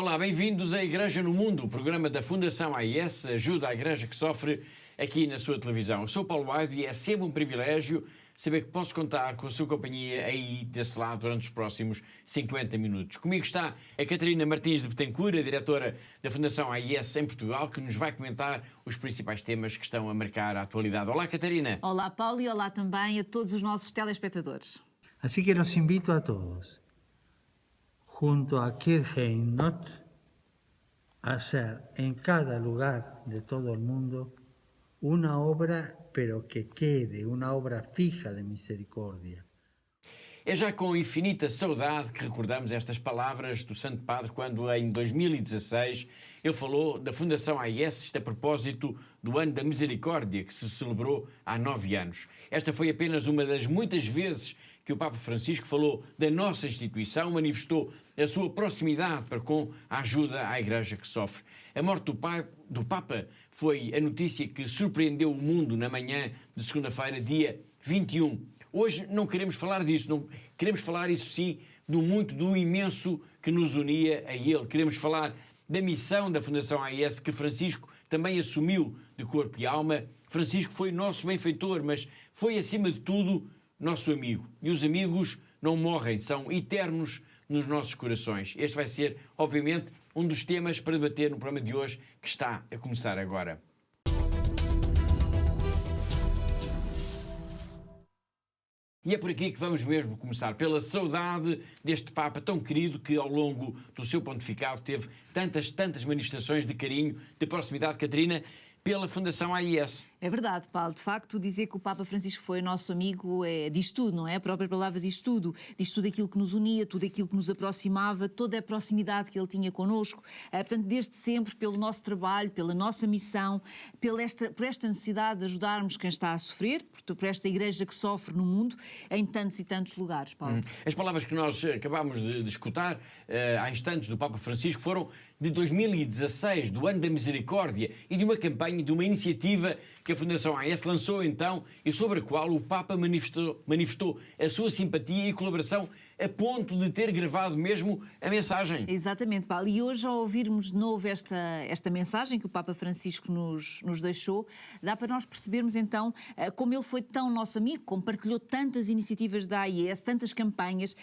Olá, bem-vindos à Igreja no Mundo, o programa da Fundação AIS, ajuda à Igreja que sofre, aqui na sua televisão. Eu sou Paulo Aide e é sempre um privilégio saber que posso contar com a sua companhia aí desse lado durante os próximos 50 minutos. Comigo está a Catarina Martins de Betancourt, a diretora da Fundação AIS em Portugal, que nos vai comentar os principais temas que estão a marcar a atualidade. Olá, Catarina. Olá, Paulo, e olá também a todos os nossos telespectadores. Así que los invito a todos, junto a Kirchheim Not, a hacer en cada lugar de todo el mundo una obra, pero que quede, una obra fija de misericordia. É já com infinita saudade que recordamos estas palavras do Santo Padre quando, em 2016, ele falou da Fundação AIS, isto a propósito do Ano da Misericórdia, que se celebrou há 9 anos. Esta foi apenas uma das muitas vezes que o Papa Francisco falou da nossa instituição, manifestou a sua proximidade para com a ajuda à Igreja que sofre. A morte do Papa foi a notícia que surpreendeu o mundo na manhã de segunda-feira, dia 21. Hoje não queremos falar disso, não queremos falar, isso sim, do imenso que nos unia a ele. Queremos falar da missão da Fundação AIS que Francisco também assumiu de corpo e alma. Francisco foi nosso benfeitor, mas foi, acima de tudo, nosso amigo. E os amigos não morrem, são eternos nos nossos corações. Este vai ser, obviamente, um dos temas para debater no programa de hoje, que está a começar agora. E é por aqui que vamos mesmo começar, pela saudade deste Papa tão querido que ao longo do seu pontificado teve tantas manifestações de carinho, de proximidade, Catarina, pela Fundação AIS. É verdade, Paulo. De facto, dizer que o Papa Francisco foi nosso amigo diz tudo, não é? A própria palavra diz tudo aquilo que nos unia, tudo aquilo que nos aproximava, toda a proximidade que ele tinha connosco. Portanto, desde sempre, pelo nosso trabalho, pela nossa missão, por esta necessidade de ajudarmos quem está a sofrer, por esta Igreja que sofre no mundo, em tantos e tantos lugares, Paulo. As palavras que nós acabámos de escutar há instantes do Papa Francisco foram de 2016, do Ano da Misericórdia, e de uma campanha, de uma iniciativa que a Fundação AIS lançou então e sobre a qual o Papa manifestou a sua simpatia e colaboração a ponto de ter gravado mesmo a mensagem. Exatamente, Paulo. E hoje, ao ouvirmos de novo esta mensagem que o Papa Francisco nos deixou, dá para nós percebermos então como ele foi tão nosso amigo, como partilhou tantas iniciativas da AIS, tantas campanhas,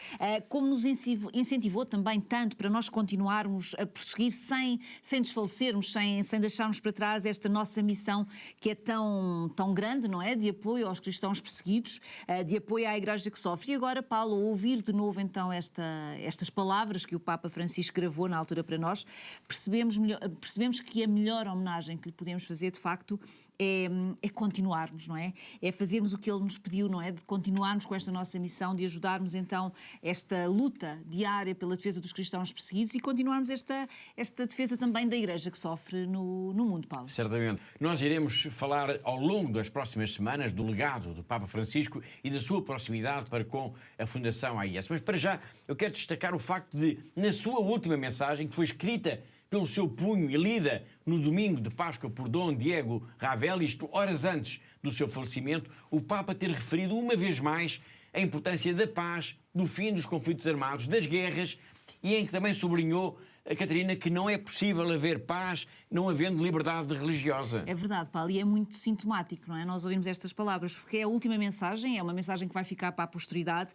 como nos incentivou também tanto para nós continuarmos a prosseguir sem desfalecermos, sem deixarmos para trás esta nossa missão que é tão grande, não é? De apoio aos cristãos perseguidos, de apoio à Igreja que sofre. E agora, Paulo, ao ouvir de novo então estas palavras que o Papa Francisco gravou na altura para nós, percebemos que a melhor homenagem que lhe podemos fazer, de facto, é continuarmos, não é? É fazermos o que ele nos pediu, não é? De continuarmos com esta nossa missão, de ajudarmos então esta luta diária pela defesa dos cristãos perseguidos e continuarmos esta defesa também da Igreja que sofre no mundo, Paulo. Certamente. Nós iremos falar ao longo das próximas semanas do legado do Papa Francisco e da sua proximidade para com a Fundação AIS. Mas para já eu quero destacar o facto de, na sua última mensagem, que foi escrita pelo seu punho e lida no domingo de Páscoa por Dom Diego Ravel, isto horas antes do seu falecimento, o Papa ter referido uma vez mais a importância da paz, do fim dos conflitos armados, das guerras, e em que também sublinhou a Catarina que não é possível haver paz não havendo liberdade religiosa. É verdade, Paulo, e é muito sintomático, não é? Nós ouvimos estas palavras, porque é a última mensagem, é uma mensagem que vai ficar para a posteridade,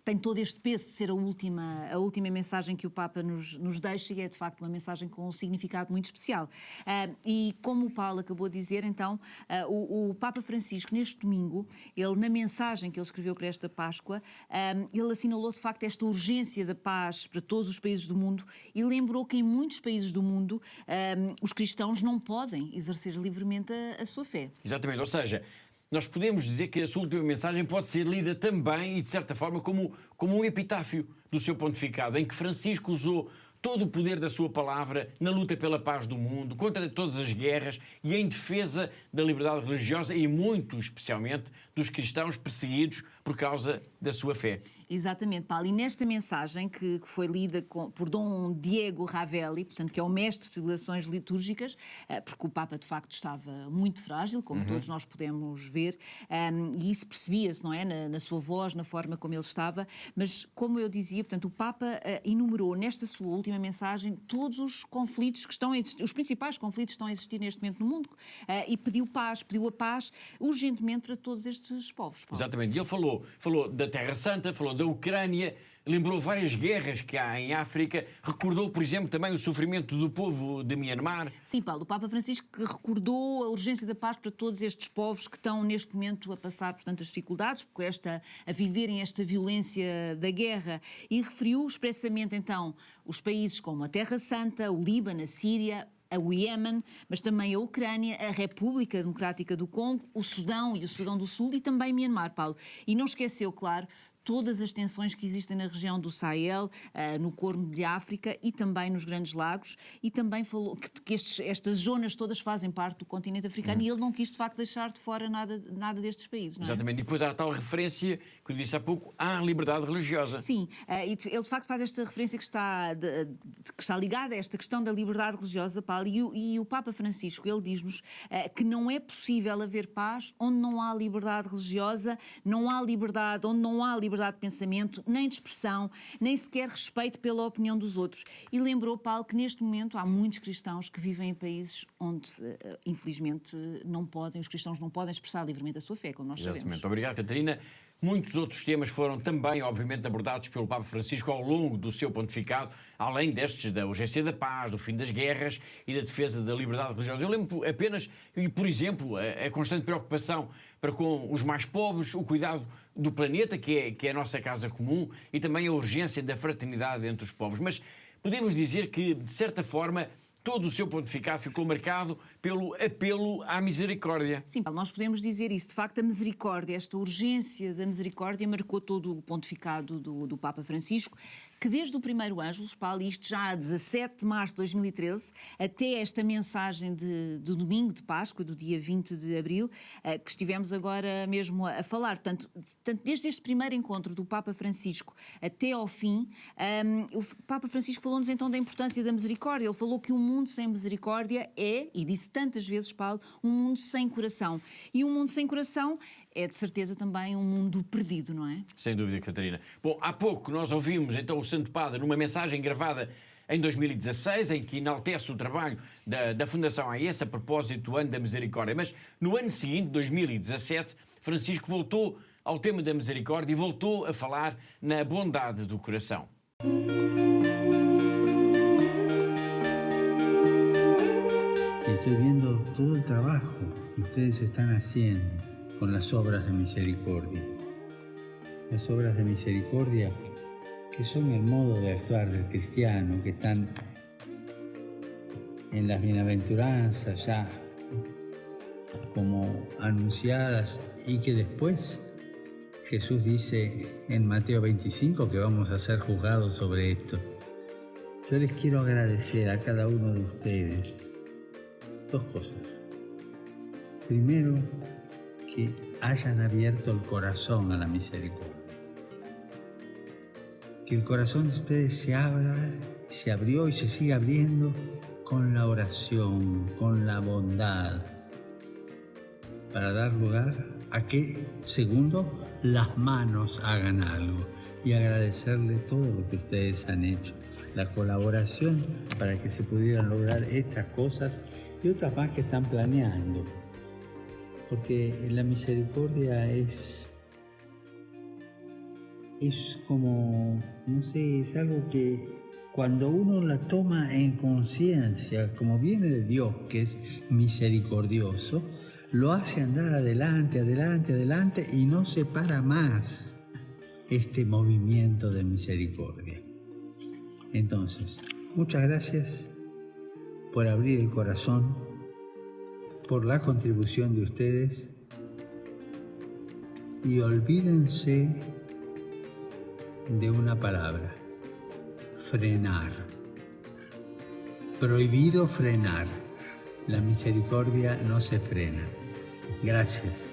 tem todo este peso de ser a última mensagem que o Papa nos deixa e é de facto uma mensagem com um significado muito especial. E como o Paulo acabou de dizer, então, o Papa Francisco, neste domingo, ele na mensagem que ele escreveu para esta Páscoa, ele assinalou de facto esta urgência da paz para todos os países do mundo e lembrou que em muitos países do mundo os cristãos não podem exercer livremente a sua fé. Exatamente, ou seja, nós podemos dizer que a sua última mensagem pode ser lida também e, de certa forma, como um epitáfio do seu pontificado, em que Francisco usou todo o poder da sua palavra na luta pela paz do mundo, contra todas as guerras e em defesa da liberdade religiosa e muito especialmente dos cristãos perseguidos por causa da sua fé. Exatamente, Paulo. E nesta mensagem que foi lida por Dom Diego Ravelli, portanto, que é o mestre de celebrações litúrgicas, porque o Papa de facto estava muito frágil, como todos nós podemos ver, e isso percebia-se, não é? Na sua voz, na forma como ele estava, mas como eu dizia, portanto, o Papa enumerou nesta sua última mensagem todos os conflitos que estão a existir, os principais conflitos que estão a existir neste momento no mundo, e pediu a paz urgentemente para todos estes povos, Paulo. Exatamente. E ele falou da Terra Santa, falou da Ucrânia, lembrou várias guerras que há em África, recordou, por exemplo, também o sofrimento do povo de Myanmar. Sim, Paulo, o Papa Francisco recordou a urgência da paz para todos estes povos que estão neste momento a passar por tantas dificuldades, a viverem esta violência da guerra, e referiu expressamente então os países como a Terra Santa, o Líbano, a Síria, o Iémen, mas também a Ucrânia, a República Democrática do Congo, o Sudão e o Sudão do Sul e também Myanmar, Paulo. E não esqueceu, claro, todas as tensões que existem na região do Sahel, no Corno de África e também nos Grandes Lagos, e também falou que estas zonas todas fazem parte do continente africano, e ele não quis de facto deixar de fora nada destes países, não é? Exatamente, e depois há a tal referência que eu disse há pouco à liberdade religiosa. Sim, ele de facto faz esta referência que está ligada a esta questão da liberdade religiosa, Paulo, e o Papa Francisco, ele diz-nos que não é possível haver paz onde não há liberdade religiosa, não há liberdade onde não há liberdade de pensamento, nem de expressão, nem sequer respeito pela opinião dos outros. E lembrou, Paulo, que neste momento há muitos cristãos que vivem em países onde, infelizmente, os cristãos não podem expressar livremente a sua fé, como nós Exatamente. sabemos. Obrigado, Catarina. Muitos outros temas foram também, obviamente, abordados pelo Papa Francisco ao longo do seu pontificado, além destes da urgência da paz, do fim das guerras e da defesa da liberdade religiosa. Eu lembro apenas, por exemplo, a constante preocupação para com os mais pobres, o cuidado do planeta, que é a nossa casa comum, e também a urgência da fraternidade entre os povos. Mas podemos dizer que, de certa forma, todo o seu pontificado ficou marcado pelo apelo à misericórdia. Sim, Paulo, nós podemos dizer isso. De facto, a misericórdia, esta urgência da misericórdia marcou todo o pontificado do Papa Francisco, que desde o primeiro Ângelus, Paulo, isto já a 17 de março de 2013, até esta mensagem do domingo de Páscoa, do dia 20 de abril, que estivemos agora mesmo a falar. Portanto, desde este primeiro encontro do Papa Francisco até ao fim, o Papa Francisco falou-nos então da importância da misericórdia. Ele falou que um mundo sem misericórdia e disse tantas vezes, Paulo, um mundo sem coração. E um mundo sem coração é de certeza também um mundo perdido, não é? Sem dúvida, Catarina. Bom, há pouco nós ouvimos então o Santo Padre numa mensagem gravada em 2016, em que enaltece o trabalho da Fundação AES a propósito do Ano da Misericórdia. Mas no ano seguinte, 2017, Francisco voltou ao tema da misericórdia e voltou a falar na bondade do coração. Estoy viendo todo el trabajo que ustedes están haciendo con las obras de misericordia. Las obras de misericordia que son el modo de actuar del cristiano, que están en las bienaventuranzas ya como anunciadas y que después Jesús dice en Mateo 25 que vamos a ser juzgados sobre esto. Yo les quiero agradecer a cada uno de ustedes dos cosas. Primero, que hayan abierto el corazón a la misericordia. Que el corazón de ustedes se abra, se abrió y se siga abriendo con la oración, con la bondad, para dar lugar a que, segundo, las manos hagan algo y agradecerle todo lo que ustedes han hecho, la colaboración para que se pudieran lograr estas cosas y otras más que están planeando. Porque la misericordia es como, no sé, es algo que cuando uno la toma en conciencia, como viene de Dios, que es misericordioso, lo hace andar adelante, adelante, adelante y no se para más este movimiento de misericordia. Entonces, muchas gracias por abrir el corazón, por la contribución de ustedes y olvídense de una palabra: frenar. Prohibido frenar. La misericordia no se frena. Gracias.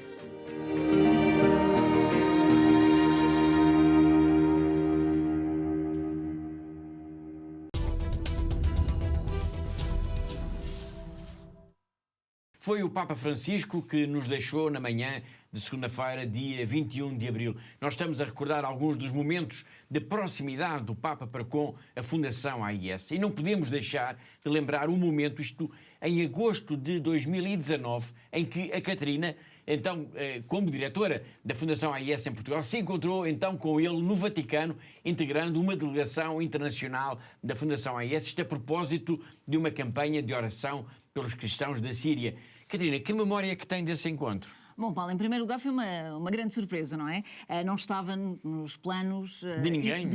Foi o Papa Francisco que nos deixou na manhã de segunda-feira, dia 21 de abril. Nós estamos a recordar alguns dos momentos de proximidade do Papa para com a Fundação AIS. E não podemos deixar de lembrar um momento, isto em agosto de 2019, em que a Catarina, então como diretora da Fundação AIS em Portugal, se encontrou então com ele no Vaticano, integrando uma delegação internacional da Fundação AIS, isto a propósito de uma campanha de oração pelos cristãos da Síria. Catarina, que memória é que tem desse encontro? Bom, Paulo, em primeiro lugar foi uma grande surpresa, não é? Não estava nos planos de ninguém,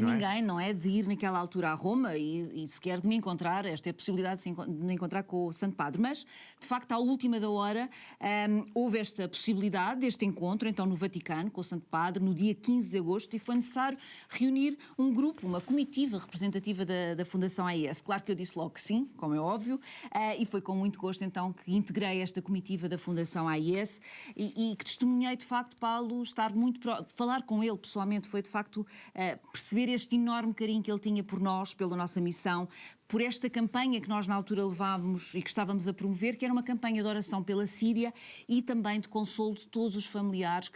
não é? De ir naquela altura a Roma e sequer de me encontrar, esta é a possibilidade de me encontrar com o Santo Padre. Mas, de facto, à última da hora, houve esta possibilidade deste encontro, então no Vaticano, com o Santo Padre, no dia 15 de agosto, e foi necessário reunir um grupo, uma comitiva representativa da Fundação AIS. Claro que eu disse logo que sim, como é óbvio, e foi com muito gosto, então, que integrei esta comitiva da Fundação AIS e que testemunhei, de facto, Paulo, falar com ele pessoalmente foi, de facto, perceber este enorme carinho que ele tinha por nós, pela nossa missão, por esta campanha que nós na altura levávamos e que estávamos a promover, que era uma campanha de oração pela Síria e também de consolo de todos os familiares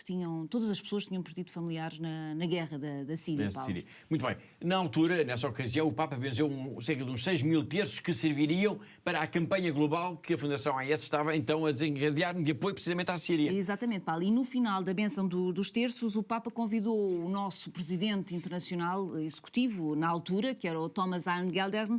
todas as pessoas que tinham perdido familiares na guerra da Síria, Paulo. Muito bem. Na altura, nessa ocasião, o Papa benzeu cerca de uns 6.000 terços que serviriam para a campanha global que a Fundação AIS estava então a desencadear de apoio precisamente à Síria. Exatamente, Paulo. E no final da bênção dos terços, o Papa convidou o nosso presidente internacional executivo, na altura, que era o Thomas Arngeldern,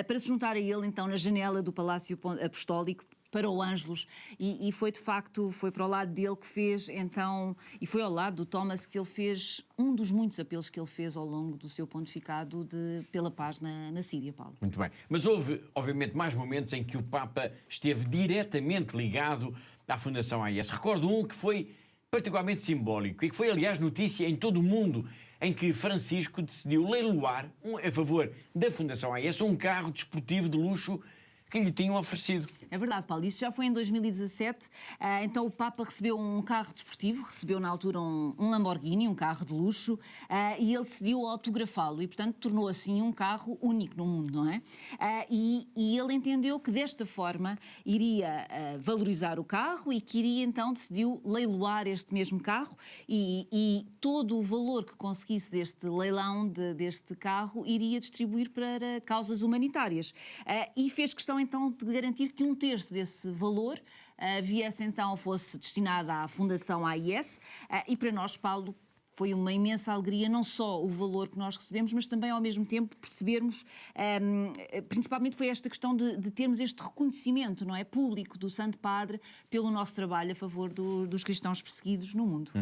para se juntar a ele, então, na janela do Palácio Apostólico, para o Ângelus, e foi de facto, foi para o lado dele que fez, então, e foi ao lado do Thomas que ele fez um dos muitos apelos que ele fez ao longo do seu pontificado pela paz na Síria, Paulo. Muito bem. Mas houve, obviamente, mais momentos em que o Papa esteve diretamente ligado à Fundação AIS. Recordo um que foi particularmente simbólico e que foi, aliás, notícia em todo o mundo, em que Francisco decidiu leiloar, a favor da Fundação AIS, um carro desportivo de luxo que lhe tinham oferecido. É verdade, Paulo. Isso já foi em 2017. Então o Papa recebeu um carro desportivo, recebeu na altura um Lamborghini, um carro de luxo, e ele decidiu autografá-lo e, portanto, tornou assim um carro único no mundo, não é? E ele entendeu que desta forma iria valorizar o carro e que iria, então, decidiu leiloar este mesmo carro e todo o valor que conseguisse deste leilão deste carro iria distribuir para causas humanitárias. E fez questão, então, de garantir que 1/3 desse valor fosse destinado à Fundação AIS, e para nós, Paulo, foi uma imensa alegria, não só o valor que nós recebemos, mas também, ao mesmo tempo, percebermos, principalmente foi esta questão de termos este reconhecimento, não é, público do Santo Padre pelo nosso trabalho a favor dos cristãos perseguidos no mundo.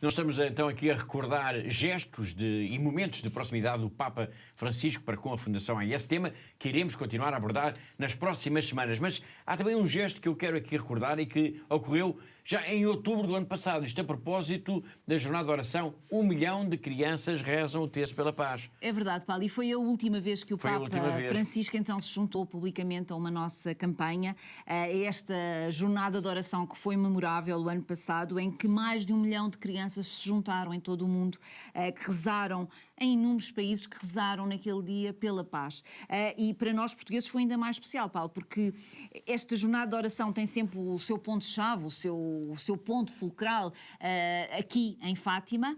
Nós estamos, então, aqui a recordar gestos e momentos de proximidade do Papa Francisco para com a Fundação AIS, tema que iremos continuar a abordar nas próximas semanas. Mas há também um gesto que eu quero aqui recordar e que ocorreu já em outubro do ano passado, isto a propósito da Jornada de Oração, 1 milhão de crianças rezam o terço pela paz. É verdade, Paulo, e foi a última vez que o Papa Francisco então se juntou publicamente a uma nossa campanha, esta Jornada de Oração que foi memorável o ano passado, em que mais de 1 milhão de crianças se juntaram em todo o mundo, que rezaram em inúmeros países, que rezaram naquele dia pela paz. E para nós portugueses foi ainda mais especial, Paulo, porque esta Jornada de Oração tem sempre o seu ponto-chave, o seu ponto fulcral aqui em Fátima,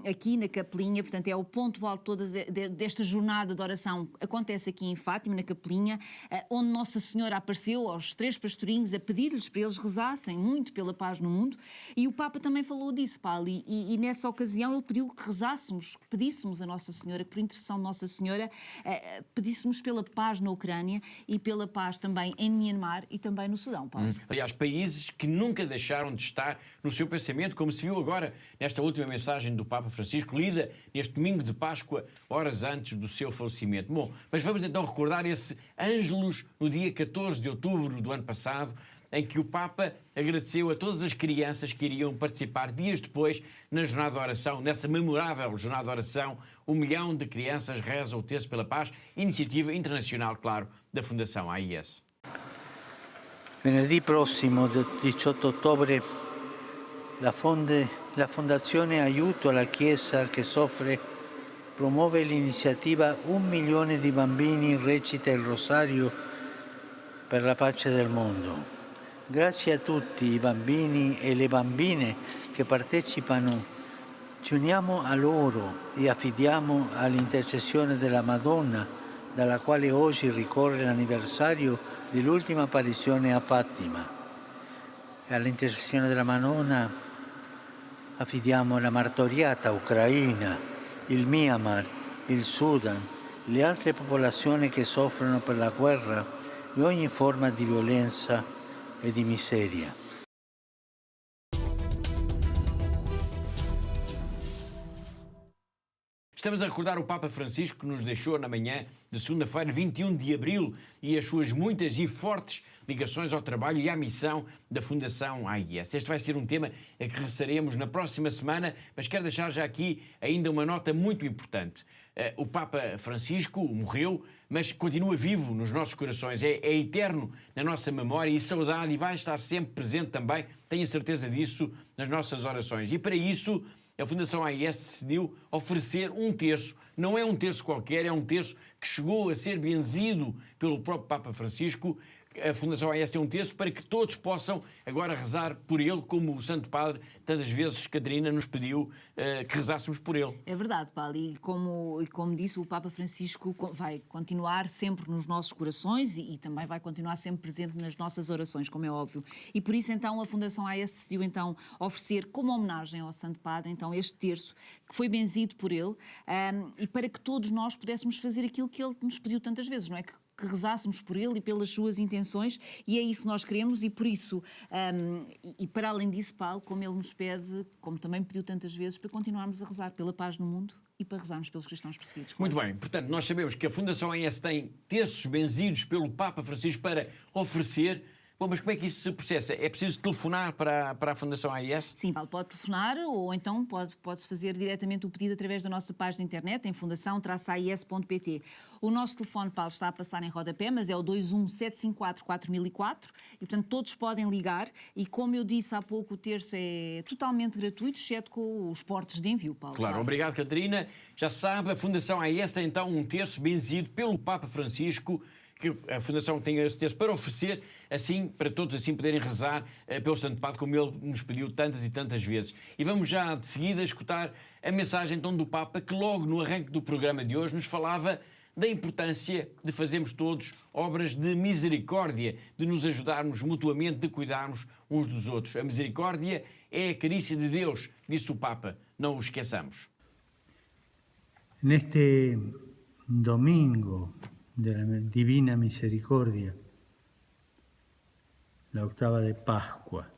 aqui na Capelinha, portanto é o ponto alto desta jornada de oração, acontece aqui em Fátima, na Capelinha, onde Nossa Senhora apareceu aos 3 pastorinhos a pedir-lhes para eles rezassem muito pela paz no mundo, e o Papa também falou disso, Paulo, e nessa ocasião ele pediu que rezássemos, que pedíssemos a Nossa Senhora, que por intercessão de Nossa Senhora pedíssemos pela paz na Ucrânia e pela paz também em Myanmar e também no Sudão, Paulo. Aliás, países que nunca deixaram de estar no seu pensamento, como se viu agora nesta última mensagem do Papa Francisco, lida neste domingo de Páscoa, horas antes do seu falecimento. Bom, mas vamos então recordar esse Ângelus no dia 14 de outubro do ano passado, em que o Papa agradeceu a todas as crianças que iriam participar dias depois na Jornada de Oração, nessa memorável Jornada de Oração, 1 milhão de crianças rezam o terço pela paz, iniciativa internacional, claro, da Fundação AIS. Venerdì prossimo, 18 ottobre, la Fondazione Aiuto alla Chiesa che soffre promuove l'iniziativa 1 milione di bambini recita il rosario per la pace del mondo. Grazie a tutti i bambini e le bambine che partecipano. Ci uniamo a loro e affidiamo all'intercessione della Madonna, dalla quale oggi ricorre l'anniversario dell'ultima apparizione a Fatima. E all'intercessione della Madonna affidiamo la martoriata Ucraina, il Myanmar, il Sudan, le altre popolazioni che soffrono per la guerra e ogni forma di violenza e di miseria. Estamos a recordar o Papa Francisco que nos deixou na manhã de segunda-feira, 21 de abril, e as suas muitas e fortes ligações ao trabalho e à missão da Fundação AIS. Este vai ser um tema a que regressaremos na próxima semana, mas quero deixar já aqui ainda uma nota muito importante. O Papa Francisco morreu, mas continua vivo nos nossos corações, é eterno na nossa memória e saudade, e vai estar sempre presente também, tenho a certeza disso, nas nossas orações. E para isso, a Fundação AIS decidiu oferecer um terço, não é um terço qualquer, é um terço que chegou a ser benzido pelo próprio Papa Francisco. A Fundação AIS tem um terço para que todos possam agora rezar por ele, como o Santo Padre tantas vezes, Catarina, nos pediu que rezássemos por ele. É verdade, Paulo, e como disse, o Papa Francisco vai continuar sempre nos nossos corações e também vai continuar sempre presente nas nossas orações, como é óbvio. E por isso, então, a Fundação AIS decidiu, então, oferecer como homenagem ao Santo Padre, então, este terço que foi benzido por ele, e para que todos nós pudéssemos fazer aquilo que ele nos pediu tantas vezes, não é? Que rezássemos por ele e pelas suas intenções, e é isso que nós queremos, e por isso, e para além disso, Paulo, como ele nos pede, como também pediu tantas vezes, para continuarmos a rezar pela paz no mundo e para rezarmos pelos cristãos perseguidos. Muito bem, portanto, nós sabemos que a Fundação AIS tem terços benzidos pelo Papa Francisco para oferecer. Bom, mas como é que isso se processa? É preciso telefonar para a Fundação AIS? Sim, Paulo, pode telefonar ou então pode-se fazer diretamente o pedido através da nossa página de internet em fundação-ais.pt. O nosso telefone, Paulo, está a passar em rodapé, mas é o 21754-4004 e, portanto, todos podem ligar e, como eu disse há pouco, o terço é totalmente gratuito, exceto com os portos de envio, Paulo. Claro, obrigado, Catarina. Já sabe, a Fundação AIS tem então um terço benzido pelo Papa Francisco, que a Fundação tem esse terço para oferecer, assim, para todos assim poderem rezar pelo Santo Padre, como ele nos pediu tantas e tantas vezes. E vamos já de seguida escutar a mensagem então do Papa, que logo no arranque do programa de hoje nos falava da importância de fazermos todos obras de misericórdia, de nos ajudarmos mutuamente, de cuidarmos uns dos outros. A misericórdia é a carícia de Deus, disse o Papa, não o esqueçamos. Neste domingo de la Divina Misericordia, la octava de Pascua,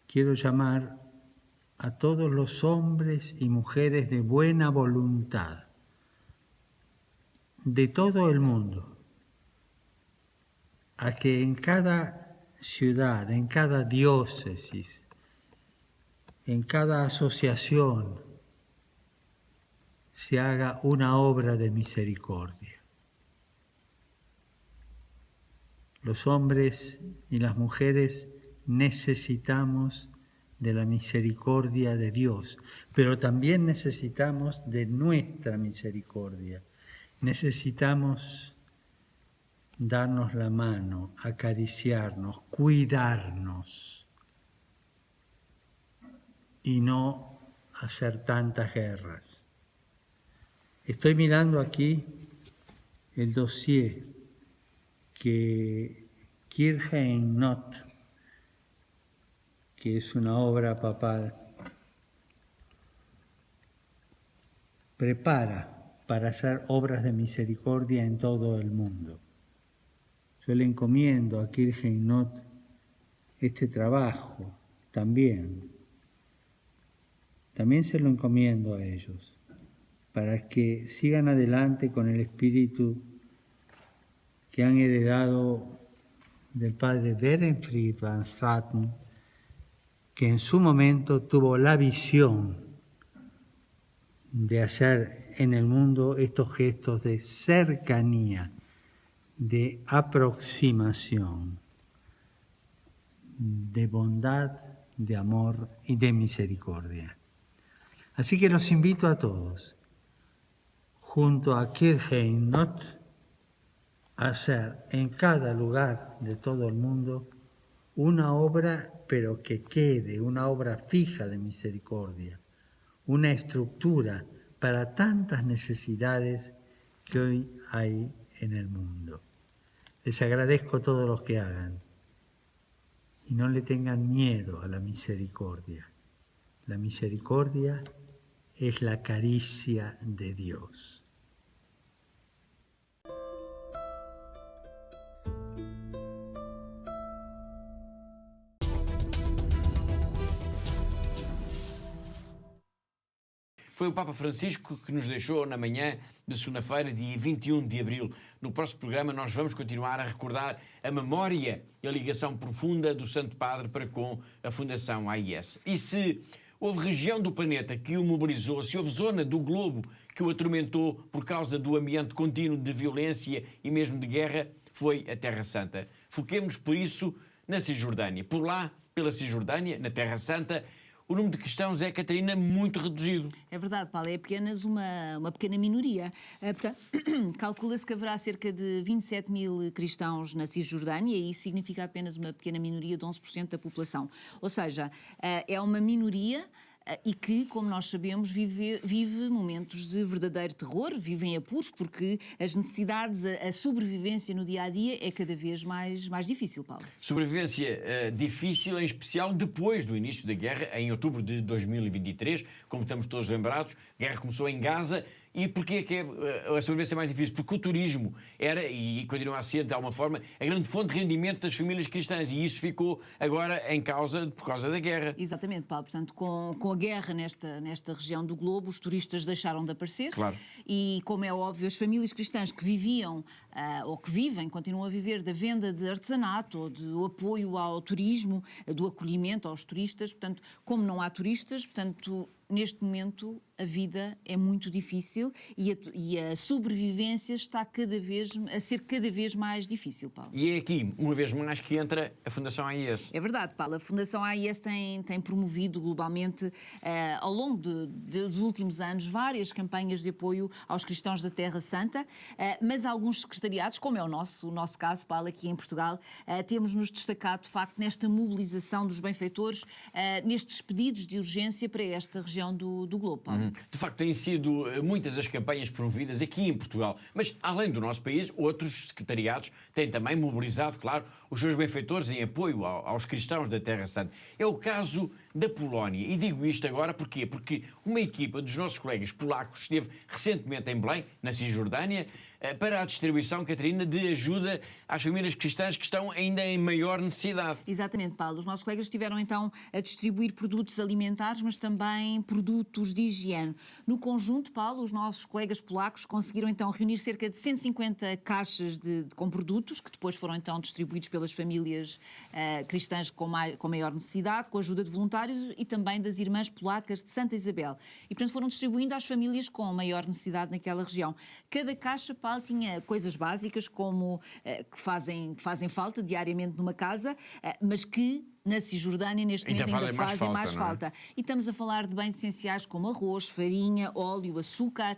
quiero llamar a todos los hombres y mujeres de buena voluntad de todo el mundo a que en cada ciudad, en cada diócesis, en cada asociación, se haga una obra de misericordia. Los hombres y las mujeres necesitamos de la misericordia de Dios, pero también necesitamos de nuestra misericordia. Necesitamos darnos la mano, acariciarnos, cuidarnos y no hacer tantas guerras. Estoy mirando aquí el dossier que Kirche en Not, que es una obra papal, prepara para hacer obras de misericordia en todo el mundo. Yo le encomiendo a Kirche en Not este trabajo también. También se lo encomiendo a ellos, para que sigan adelante con el espíritu que han heredado del padre Berenfried van Straten, que en su momento tuvo la visión de hacer en el mundo estos gestos de cercanía, de aproximación, de bondad, de amor y de misericordia. Así que los invito a todos, junto a Kirche en Not, hacer en cada lugar de todo el mundo una obra, pero que quede, una obra fija de misericordia, una estructura para tantas necesidades que hoy hay en el mundo. Les agradezco todo lo que hagan y no le tengan miedo a la misericordia. La misericordia es la caricia de Dios. Foi o Papa Francisco que nos deixou na manhã de segunda-feira, dia 21 de abril. No próximo programa nós vamos continuar a recordar a memória e a ligação profunda do Santo Padre para com a Fundação AIS. E se houve região do planeta que o mobilizou, se houve zona do globo que o atormentou por causa do ambiente contínuo de violência e mesmo de guerra, foi a Terra Santa. Foquemos por isso na Cisjordânia. Por lá, pela Cisjordânia, na Terra Santa, o número de cristãos é, Catarina, muito reduzido. É verdade, Paulo, é apenas uma pequena minoria. Portanto, calcula-se que haverá cerca de 27 mil cristãos na Cisjordânia e isso significa apenas uma pequena minoria de 11% da população. Ou seja, é uma minoria e que, como nós sabemos, vive momentos de verdadeiro terror, vive em apuros, porque as necessidades, a sobrevivência no dia-a-dia é cada vez mais difícil, Paulo. Sobrevivência difícil, em especial depois do início da guerra, em outubro de 2023, como estamos todos lembrados. A guerra começou em Gaza. E porquê é que a sobrevivência é mais difícil? Porque o turismo era, e continua a ser de alguma forma, a grande fonte de rendimento das famílias cristãs e isso ficou agora em causa por causa da guerra. Exatamente, Paulo. Portanto, com a guerra nesta região do globo, os turistas deixaram de aparecer. Claro. E, como é óbvio, as famílias cristãs que viviam ou que vivem, continuam a viver da venda de artesanato ou do apoio ao turismo, do acolhimento aos turistas. Portanto, como não há turistas, portanto, neste momento a vida é muito difícil e a sobrevivência está a ser cada vez mais difícil, Paulo. E é aqui, uma vez mais, que entra a Fundação AIS. É verdade, Paulo. A Fundação AIS tem promovido globalmente, ao longo dos últimos anos, várias campanhas de apoio aos cristãos da Terra Santa, mas alguns secretariados, como é o nosso caso, Paulo, aqui em Portugal, temos-nos destacado, de facto, nesta mobilização dos benfeitores, nestes pedidos de urgência para esta região do globo, Paulo. De facto, têm sido muitas as campanhas promovidas aqui em Portugal, mas além do nosso país, outros secretariados têm também mobilizado, claro, os seus benfeitores em apoio aos cristãos da Terra Santa. É o caso da Polónia. E digo isto agora porquê? Porque uma equipa dos nossos colegas polacos esteve recentemente em Belém, na Cisjordânia, para a distribuição, Catarina, de ajuda às famílias cristãs que estão ainda em maior necessidade. Exatamente, Paulo. Os nossos colegas estiveram então a distribuir produtos alimentares, mas também produtos de higiene. No conjunto, Paulo, os nossos colegas polacos conseguiram então reunir cerca de 150 caixas com produtos, que depois foram então distribuídos pelas famílias cristãs com maior necessidade, com a ajuda de voluntários e também das irmãs polacas de Santa Isabel. E, portanto, foram distribuindo às famílias com maior necessidade naquela região. Cada caixa, Paulo, tinha coisas básicas como que fazem falta diariamente numa casa, mas que na Cisjordânia neste momento ainda fazem mais falta. E estamos a falar de bens essenciais como arroz, farinha, óleo, açúcar,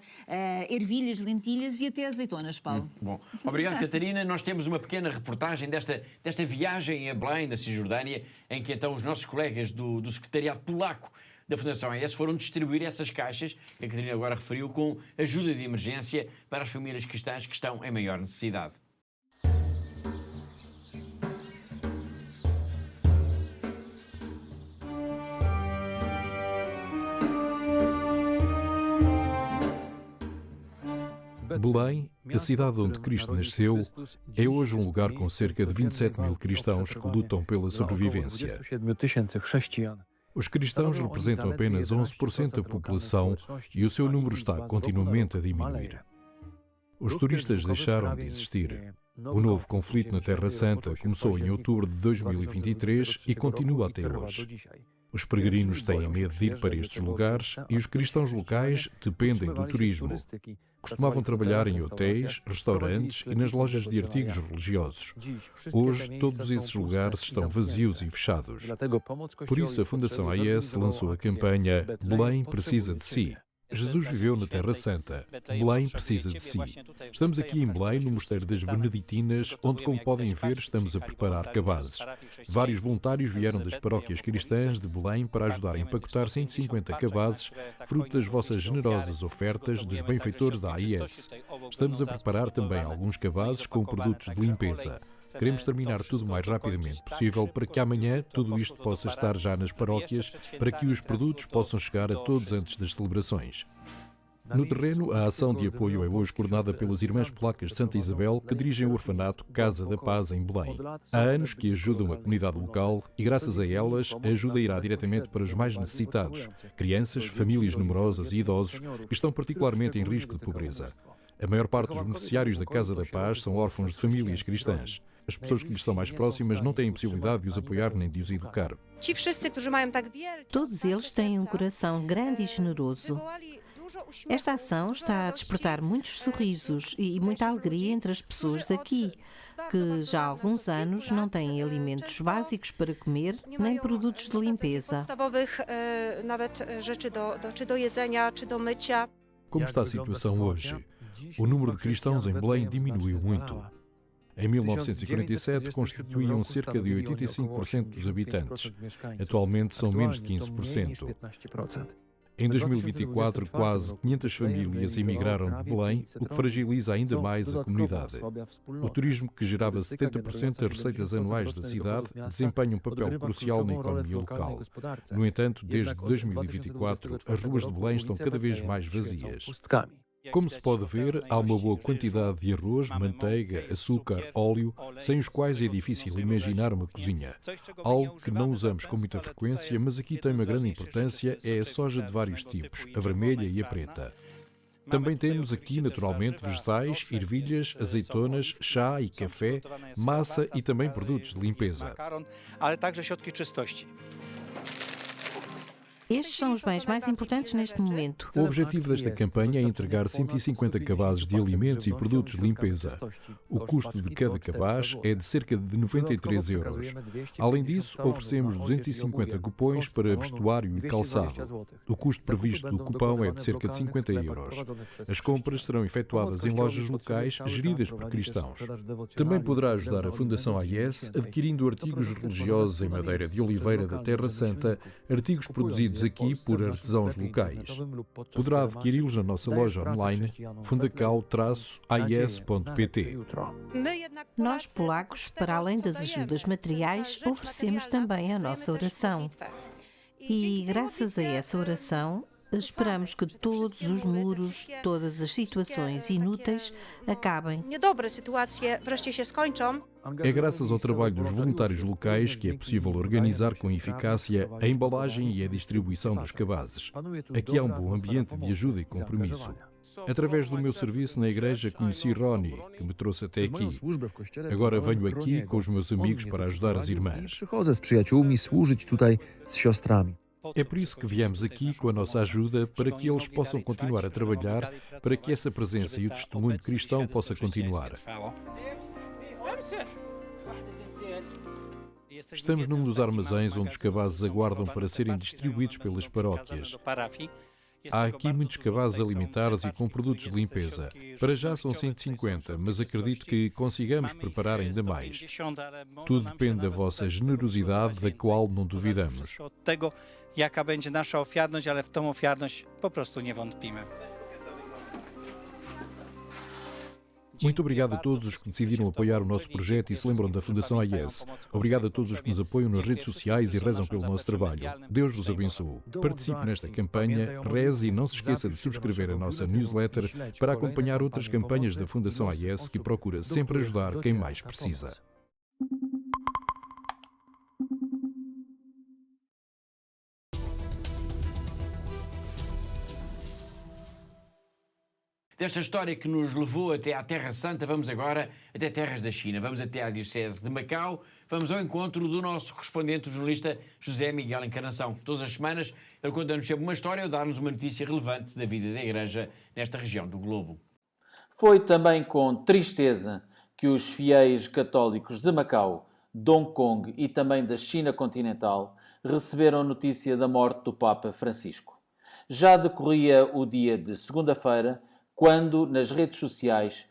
ervilhas, lentilhas e até azeitonas, Paulo. Bom, obrigado, Catarina. Nós temos uma pequena reportagem desta viagem a Belém, da Cisjordânia, em que então os nossos colegas do secretariado polaco da Fundação AIS foram distribuir essas caixas, que a Catarina agora referiu, com ajuda de emergência para as famílias cristãs que estão em maior necessidade. Belém, a cidade onde Cristo nasceu, é hoje um lugar com cerca de 27 mil cristãos que lutam pela sobrevivência. Os cristãos representam apenas 11% da população e o seu número está continuamente a diminuir. Os turistas deixaram de existir. O novo conflito na Terra Santa começou em outubro de 2023 e continua até hoje. Os peregrinos têm medo de ir para estes lugares e os cristãos locais dependem do turismo. Costumavam trabalhar em hotéis, restaurantes e nas lojas de artigos religiosos. Hoje, todos esses lugares estão vazios e fechados. Por isso, a Fundação AIS lançou a campanha Belém Precisa de Si. Jesus viveu na Terra Santa. Belém precisa de si. Estamos aqui em Belém, no Mosteiro das Beneditinas, onde, como podem ver, estamos a preparar cabazes. Vários voluntários vieram das paróquias cristãs de Belém para ajudar a empacotar 150 cabazes, fruto das vossas generosas ofertas dos benfeitores da AIS. Estamos a preparar também alguns cabazes com produtos de limpeza. Queremos terminar tudo o mais rapidamente possível para que amanhã tudo isto possa estar já nas paróquias, para que os produtos possam chegar a todos antes das celebrações. No terreno, a ação de apoio é hoje coordenada pelas Irmãs Polacas de Santa Isabel, que dirigem o orfanato Casa da Paz em Belém. Há anos que ajudam a comunidade local e, graças a elas, a ajuda irá diretamente para os mais necessitados, crianças, famílias numerosas e idosos que estão particularmente em risco de pobreza. A maior parte dos beneficiários da Casa da Paz são órfãos de famílias cristãs. As pessoas que lhes são mais próximas não têm possibilidade de os apoiar nem de os educar. Todos eles têm um coração grande e generoso. Esta ação está a despertar muitos sorrisos e muita alegria entre as pessoas daqui, que já há alguns anos não têm alimentos básicos para comer, nem produtos de limpeza. Como está a situação hoje? O número de cristãos em Belém diminuiu muito. Em 1947, constituíam cerca de 85% dos habitantes. Atualmente são menos de 15%. Em 2024, quase 500 famílias emigraram de Belém, o que fragiliza ainda mais a comunidade. O turismo, que gerava 70% das receitas anuais da cidade, desempenha um papel crucial na economia local. No entanto, desde 2024, as ruas de Belém estão cada vez mais vazias. Como se pode ver, há uma boa quantidade de arroz, manteiga, açúcar, óleo, sem os quais é difícil imaginar uma cozinha. Algo que não usamos com muita frequência, mas aqui tem uma grande importância, é a soja de vários tipos, a vermelha e a preta. Também temos aqui, naturalmente, vegetais, ervilhas, azeitonas, chá e café, massa e também produtos de limpeza. Estes são os bens mais importantes neste momento. O objetivo desta campanha é entregar 150 cabazes de alimentos e produtos de limpeza. O custo de cada cabaz é de cerca de 93 euros. Além disso, oferecemos 250 cupões para vestuário e calçado. O custo previsto do cupão é de cerca de 50 euros. As compras serão efetuadas em lojas locais geridas por cristãos. Também poderá ajudar a Fundação AIS adquirindo artigos religiosos em madeira de oliveira da Terra Santa, artigos produzidos aqui por artesãos locais. Poderá adquiri-los na nossa loja online fundacao-ais.pt. Nós, polacos, para além das ajudas materiais, oferecemos também a nossa oração. E, graças a essa oração, esperamos que todos os muros, todas as situações inúteis acabem. É graças ao trabalho dos voluntários locais que é possível organizar com eficácia a embalagem e a distribuição dos cabazes. Aqui há um bom ambiente de ajuda e compromisso. Através do meu serviço na igreja conheci Ronnie, que me trouxe até aqui. Agora venho aqui com os meus amigos para ajudar as irmãs. É por isso que viemos aqui com a nossa ajuda, para que eles possam continuar a trabalhar, para que essa presença e o testemunho cristão possa continuar. Estamos num dos armazéns onde os cabazes aguardam para serem distribuídos pelas paróquias. Há aqui muitos cabazes alimentares e com produtos de limpeza. Para já são 150, mas acredito que consigamos preparar ainda mais. Tudo depende da vossa generosidade, da qual não duvidamos. Jaka będzie nasza ofiarność, ale w tą ofiarność po prostu nie wątpimy. Muito obrigado a todos os que decidiram apoiar o nosso projeto e se lembram da Fundação AIS. Obrigado a todos os que nos apoiam nas redes sociais e rezam pelo nosso trabalho. Deus vos abençoe. Participe nesta campanha, reze e não se esqueça de subscrever a nossa newsletter para acompanhar outras campanhas da Fundação AIS, que procura sempre ajudar quem mais precisa. Desta história que nos levou até à Terra Santa, vamos agora até terras da China. Vamos até à Diocese de Macau. Vamos ao encontro do nosso correspondente, o jornalista José Miguel Encarnação. Todas as semanas ele conta-nos sempre uma história ou dá-nos uma notícia relevante da vida da Igreja nesta região do globo. Foi também com tristeza que os fiéis católicos de Macau, de Hong Kong e também da China continental receberam notícia da morte do Papa Francisco. Já decorria o dia de segunda-feira, quando nas redes sociais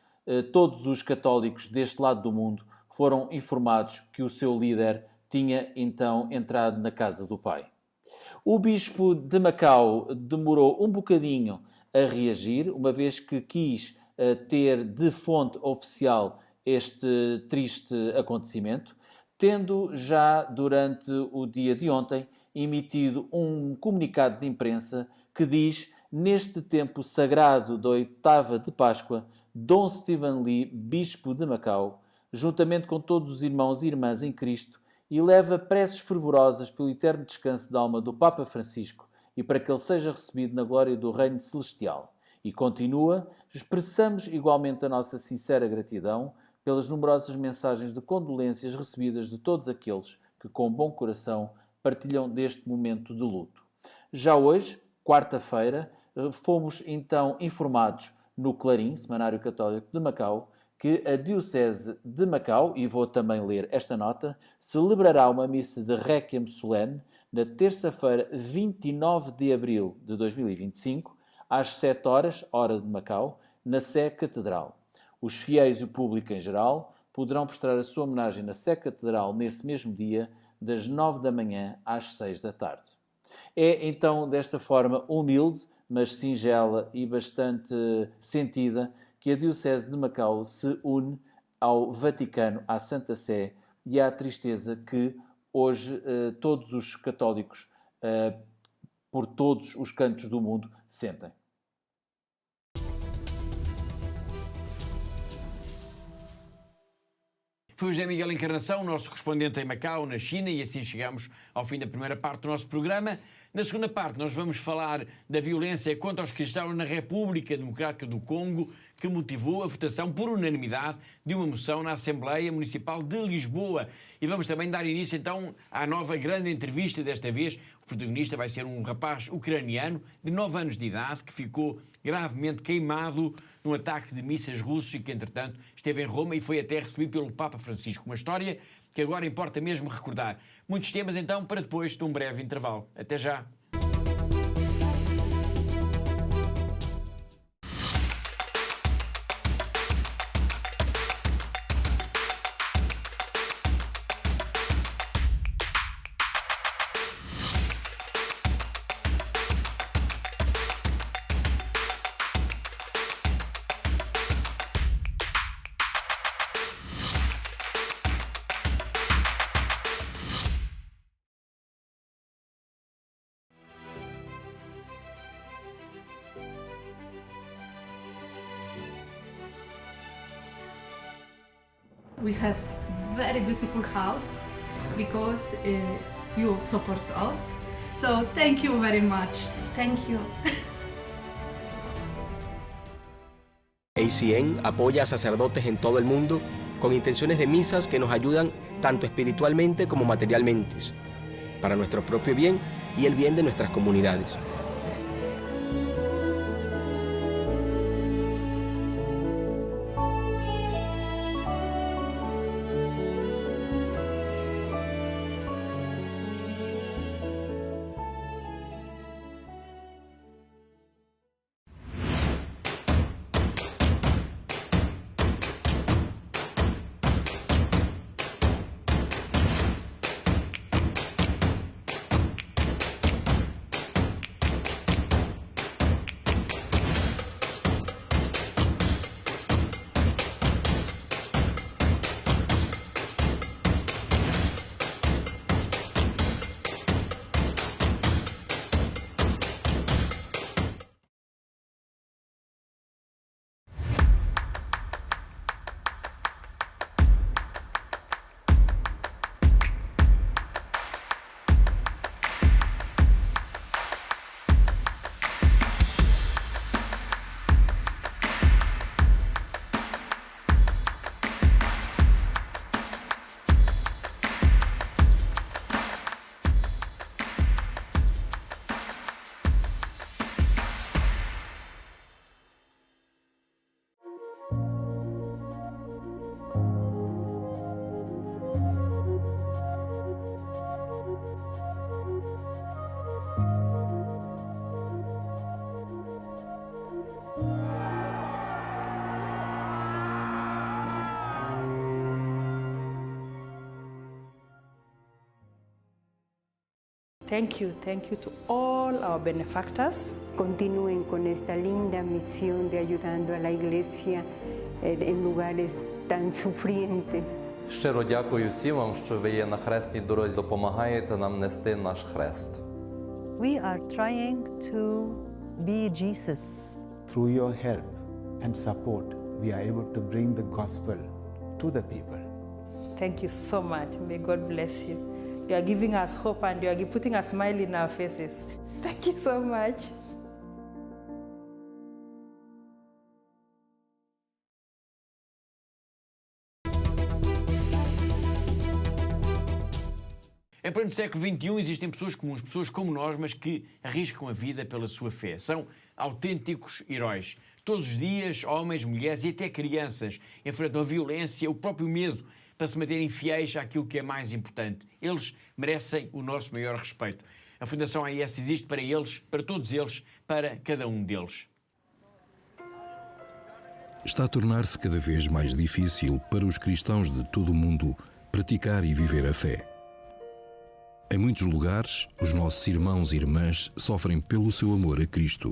todos os católicos deste lado do mundo foram informados que o seu líder tinha então entrado na casa do Pai. O bispo de Macau demorou um bocadinho a reagir, uma vez que quis ter de fonte oficial este triste acontecimento, tendo já durante o dia de ontem emitido um comunicado de imprensa que diz: neste tempo sagrado da oitava de Páscoa, Dom Stephen Lee, bispo de Macau, juntamente com todos os irmãos e irmãs em Cristo, eleva preces fervorosas pelo eterno descanso da alma do Papa Francisco e para que ele seja recebido na glória do reino celestial. E continua: expressamos igualmente a nossa sincera gratidão pelas numerosas mensagens de condolências recebidas de todos aqueles que, com bom coração, partilham deste momento de luto. Já hoje, quarta-feira, fomos então informados no Clarim, Semanário Católico de Macau, que a Diocese de Macau, e vou também ler esta nota, celebrará uma missa de Requiem solene na terça-feira, 29 de abril de 2025, às 7 horas, hora de Macau, na Sé Catedral. Os fiéis e o público em geral poderão prestar a sua homenagem na Sé Catedral nesse mesmo dia, das 9 da manhã às 6 da tarde. É então desta forma humilde, mas singela e bastante sentida, que a Diocese de Macau se une ao Vaticano, à Santa Sé e à tristeza que hoje todos os católicos, por todos os cantos do mundo, sentem. Foi o José Miguel Encarnação, nosso correspondente em Macau, na China, e assim chegamos ao fim da primeira parte do nosso programa. Na segunda parte, nós vamos falar da violência contra os cristãos na República Democrática do Congo, que motivou a votação por unanimidade de uma moção na Assembleia Municipal de Lisboa. E vamos também dar início, então, à nova grande entrevista. Desta vez, o protagonista vai ser um rapaz ucraniano de 9 anos de idade, que ficou gravemente queimado num ataque de mísseis russos e que, entretanto, esteve em Roma e foi até recebido pelo Papa Francisco. Uma história que agora importa mesmo recordar. Muitos temas, então, para depois de um breve intervalo. Até já! We have very beautiful house because you support us. So thank you very much. Thank you. ACN apoya a sacerdotes en todo el mundo con intenciones de misas que nos ayudan tanto espiritualmente como materialmente, para nuestro propio bien y el bien de nuestras comunidades. Thank you to all our benefactors. Continúen con esta linda misión de ayudando a la Iglesia en lugares tan sufrientes. Щиро дякую всім вам, що ви є на хресній дорозі, допомагаєте нам нести наш хрест. We are trying to be Jesus. Through your help and support, we are able to bring the gospel to the people. Thank you so much. May God bless you. You are giving us hope and you are putting a smile in our faces. Thank you so much. Em pleno século XXI existem pessoas comuns, pessoas como nós, mas que arriscam a vida pela sua fé. São autênticos heróis. Todos os dias, homens, mulheres e até crianças enfrentam a violência, o próprio medo, para se manterem fiéis àquilo que é mais importante. Eles merecem o nosso maior respeito. A Fundação AIS existe para eles, para todos eles, para cada um deles. Está a tornar-se cada vez mais difícil para os cristãos de todo o mundo praticar e viver a fé. Em muitos lugares, os nossos irmãos e irmãs sofrem pelo seu amor a Cristo.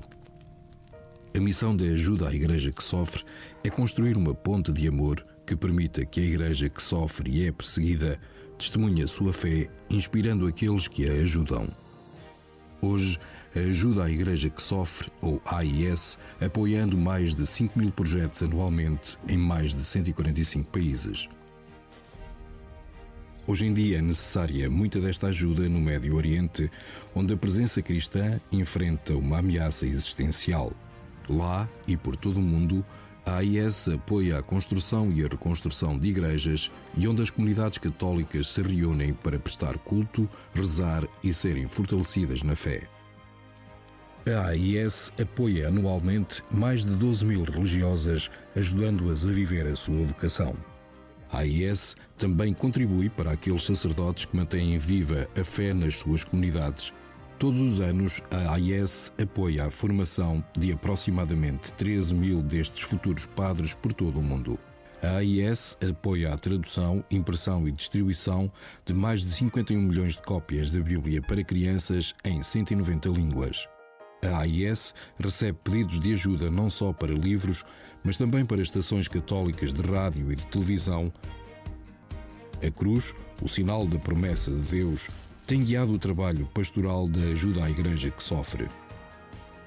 A missão da ajuda à Igreja que sofre é construir uma ponte de amor que permita que a Igreja que sofre e é perseguida testemunhe a sua fé, inspirando aqueles que a ajudam. Hoje, a ajuda à Igreja que sofre, ou AIS, apoiando mais de 5.000 projetos anualmente em mais de 145 países. Hoje em dia é necessária muita desta ajuda no Médio Oriente, onde a presença cristã enfrenta uma ameaça existencial. Lá e por todo o mundo, a AIS apoia a construção e a reconstrução de igrejas e onde as comunidades católicas se reúnem para prestar culto, rezar e serem fortalecidas na fé. A AIS apoia anualmente mais de 12.000 religiosas, ajudando-as a viver a sua vocação. A AIS também contribui para aqueles sacerdotes que mantêm viva a fé nas suas comunidades. Todos os anos, a AIS apoia a formação de aproximadamente 13.000 destes futuros padres por todo o mundo. A AIS apoia a tradução, impressão e distribuição de mais de 51 milhões de cópias da Bíblia para crianças em 190 línguas. A AIS recebe pedidos de ajuda não só para livros, mas também para estações católicas de rádio e de televisão. A cruz, o sinal da promessa de Deus, tem guiado o trabalho pastoral da ajuda à Igreja que sofre.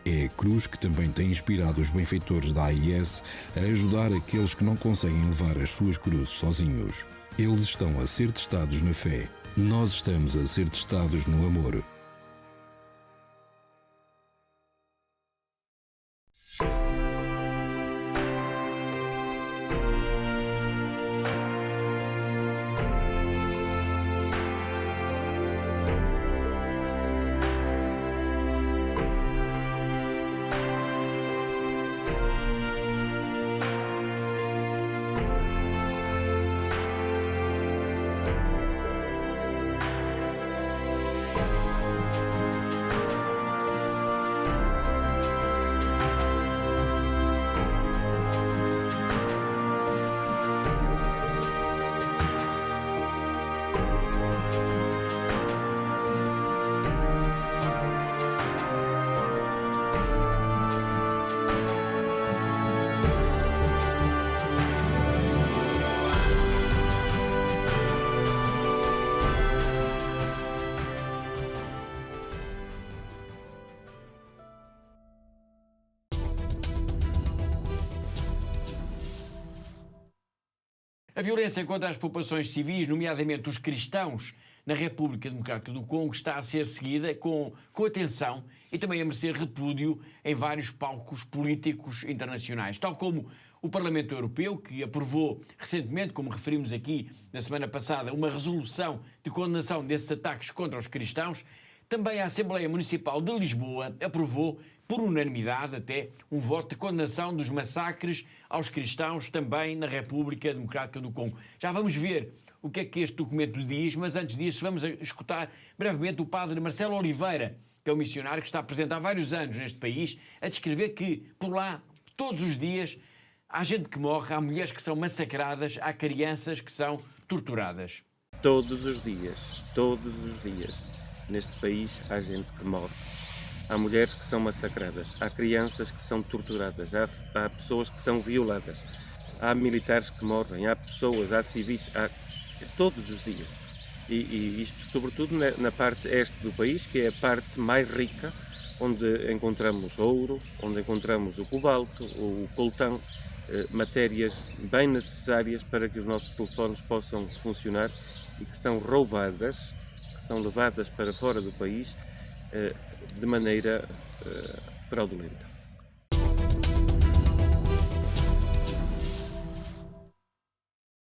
É a cruz que também tem inspirado os benfeitores da AIS a ajudar aqueles que não conseguem levar as suas cruzes sozinhos. Eles estão a ser testados na fé. Nós estamos a ser testados no amor. A violência contra as populações civis, nomeadamente os cristãos, na República Democrática do Congo, está a ser seguida com atenção e também a merecer repúdio em vários palcos políticos internacionais, tal como o Parlamento Europeu, que aprovou recentemente, como referimos aqui na semana passada, uma resolução de condenação desses ataques contra os cristãos. Também a Assembleia Municipal de Lisboa aprovou, por unanimidade até, um voto de condenação dos massacres aos cristãos também na República Democrática do Congo. Já vamos ver o que é que este documento diz, mas antes disso vamos escutar brevemente o padre Marcelo Oliveira, que é um missionário que está presente há vários anos neste país, a descrever que, por lá, todos os dias, há gente que morre, há mulheres que são massacradas, há crianças que são torturadas. Todos os dias, neste país há gente que morre. Há mulheres que são massacradas, há crianças que são torturadas, há pessoas que são violadas, há militares que morrem, há pessoas, há civis, há todos os dias. E isto sobretudo na parte este do país, que é a parte mais rica, onde encontramos ouro, onde encontramos o cobalto, o coltão, matérias bem necessárias para que os nossos telefones possam funcionar e que são roubadas, que são levadas para fora do país de maneira fraudulenta.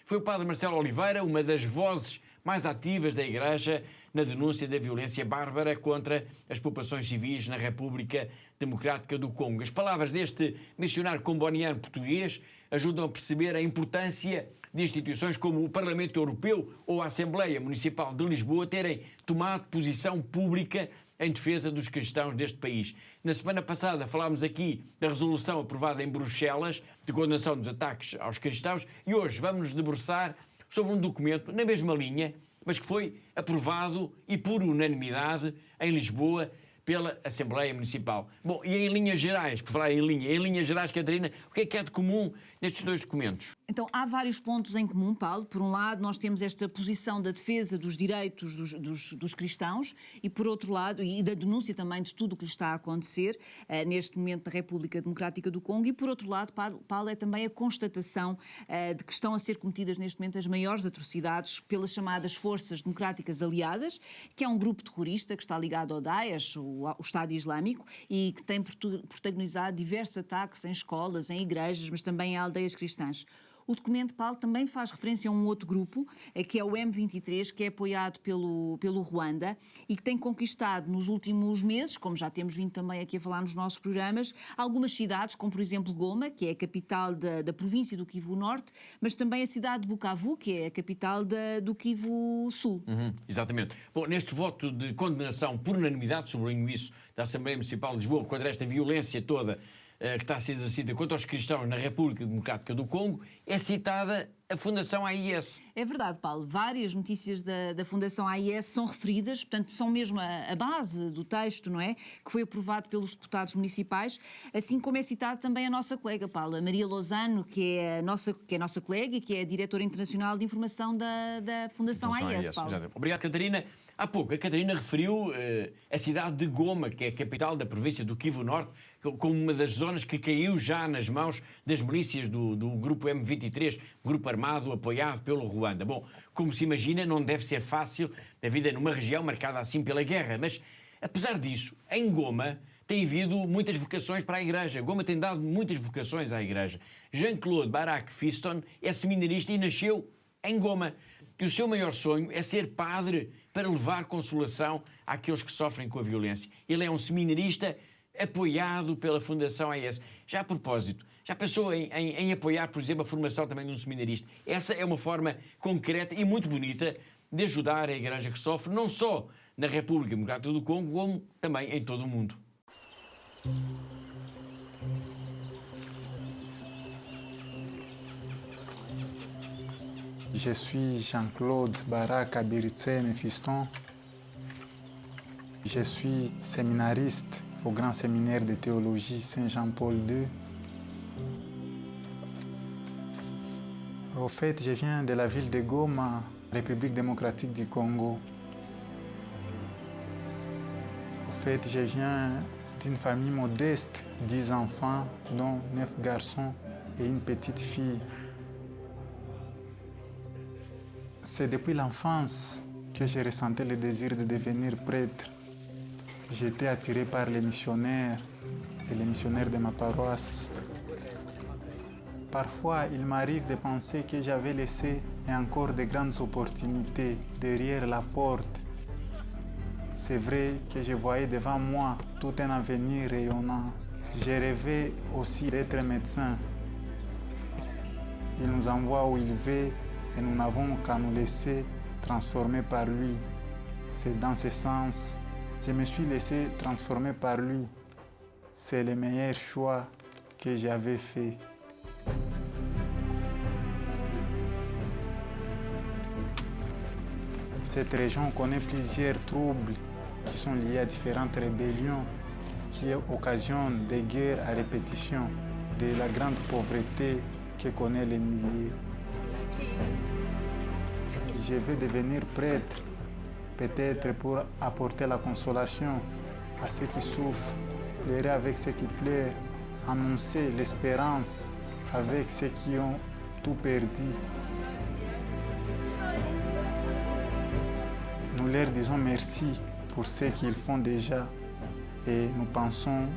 Foi o padre Marcelo Oliveira, uma das vozes mais ativas da Igreja na denúncia da violência bárbara contra as populações civis na República Democrática do Congo. As palavras deste missionário comboniano português ajudam a perceber a importância de instituições como o Parlamento Europeu ou a Assembleia Municipal de Lisboa terem tomado posição pública em defesa dos cristãos deste país. Na semana passada falámos aqui da resolução aprovada em Bruxelas de condenação dos ataques aos cristãos e hoje vamos nos debruçar sobre um documento na mesma linha, mas que foi aprovado e por unanimidade em Lisboa pela Assembleia Municipal. Bom, e em linhas gerais, por falar em linhas gerais, Catarina, o que é de comum nestes dois documentos? Então, há vários pontos em comum, Paulo. Por um lado, nós temos esta posição da defesa dos direitos dos cristãos e, por outro lado, e da denúncia também de tudo o que lhe está a acontecer neste momento na República Democrática do Congo e, por outro lado, Paulo, é também a constatação de que estão a ser cometidas neste momento as maiores atrocidades pelas chamadas Forças Democráticas Aliadas, que é um grupo terrorista que está ligado ao Daesh, o Estado Islâmico, e que tem protagonizado diversos ataques em escolas, em igrejas, mas também em aldeias cristãs. O documento, Paulo, também faz referência a um outro grupo, que é o M23, que é apoiado pelo Ruanda e que tem conquistado nos últimos meses, como já temos vindo também aqui a falar nos nossos programas, algumas cidades, como por exemplo Goma, que é a capital da província do Kivu Norte, mas também a cidade de Bukavu, que é a capital do Kivu Sul. Exatamente. Bom, neste voto de condenação por unanimidade, sublinho isso, da Assembleia Municipal de Lisboa, contra esta violência toda que está a ser exercida contra os cristãos na República Democrática do Congo, é citada a Fundação AIS. É verdade, Paulo. Várias notícias da Fundação AIS são referidas, portanto, são mesmo a base do texto, não é? Que foi aprovado pelos deputados municipais, assim como é citada também a nossa colega, Paulo, a Maria Lozano, que é nossa colega e que é a diretora internacional de informação da Fundação AIS, Paulo. Exatamente. Obrigado, Catarina. Há pouco, a Catarina referiu a cidade de Goma, que é a capital da província do Kivu Norte, como uma das zonas que caiu já nas mãos das milícias do grupo M23, grupo armado apoiado pelo Ruanda. Bom, como se imagina, não deve ser fácil a vida numa região marcada assim pela guerra, mas, apesar disso, em Goma tem havido muitas vocações para a Igreja. Goma tem dado muitas vocações à Igreja. Jean-Claude Barak Fiston é seminarista e nasceu em Goma. E o seu maior sonho é ser padre para levar consolação àqueles que sofrem com a violência. Ele é um seminarista apoiado pela Fundação AIS. Já a propósito, já pensou em apoiar, por exemplo, a formação também de um seminarista? Essa é uma forma concreta e muito bonita de ajudar a Igreja que sofre, não só na República Democrática do Congo, como também em todo o mundo. Je suis Jean-Claude Barak Abiritsene Fiston. Je suis séminariste au Grand Séminaire de Théologie Saint-Jean-Paul II. Au fait, je viens de la ville de Goma, République démocratique du Congo. Au fait, je viens d'une famille modeste, 10 enfants, dont 9 garçons et une petite fille. C'est depuis l'enfance que j'ai ressenti le désir de devenir prêtre. J'étais attiré par les missionnaires et les missionnaires de ma paroisse. Parfois, il m'arrive de penser que j'avais laissé encore de grandes opportunités derrière la porte. C'est vrai que je voyais devant moi tout un avenir rayonnant. J'ai rêvé aussi d'être médecin. Il nous envoie où il veut et nous n'avons qu'à nous laisser transformer par lui. C'est dans ce sens, je me suis laissé transformer par lui. C'est le meilleur choix que j'avais fait. Cette région connaît plusieurs troubles qui sont liées à différentes rébellions qui occasionnent des guerres à répétition, de la grande pauvreté que connaît les milliers. Je veux devenir prêtre, peut-être pour apporter la consolation à ceux qui souffrent, pleurer avec ceux qui pleurent, annoncer l'espérance avec ceux qui ont tout perdu. Nous leur disons merci pour ce qu'ils font déjà et nous pensons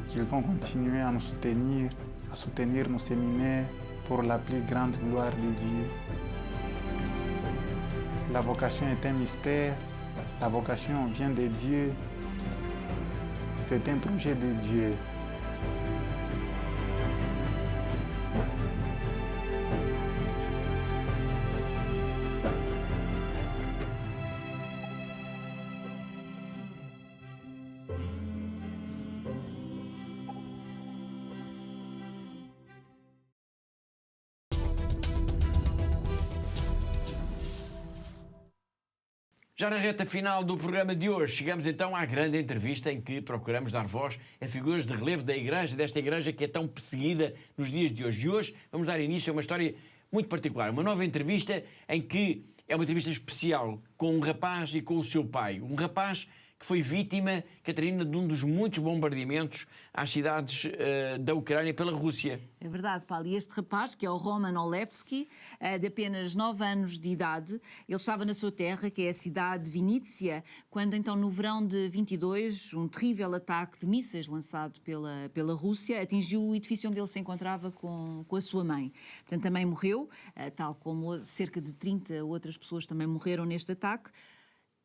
qu'ils vont continuer à nous soutenir, à soutenir nos séminaires pour la plus grande gloire de Dieu. La vocation est un mystère, la vocation vient de Dieu, c'est un projet de Dieu. Já na reta final do programa de hoje, chegamos então à grande entrevista em que procuramos dar voz a figuras de relevo da Igreja, desta Igreja que é tão perseguida nos dias de hoje. E hoje vamos dar início a uma história muito particular, uma nova entrevista em que é uma entrevista especial com um rapaz e com o seu pai. Um rapaz que foi vítima, Catarina, de um dos muitos bombardeamentos às cidades da Ucrânia pela Rússia. É verdade, Paulo. E este rapaz, que é o Roman Olewski, de apenas 9 anos de idade, ele estava na sua terra, que é a cidade de Vinícius, quando então no verão de 22, um terrível ataque de mísseis lançado pela Rússia atingiu o edifício onde ele se encontrava com a sua mãe. Portanto, também morreu, tal como cerca de 30 outras pessoas também morreram neste ataque.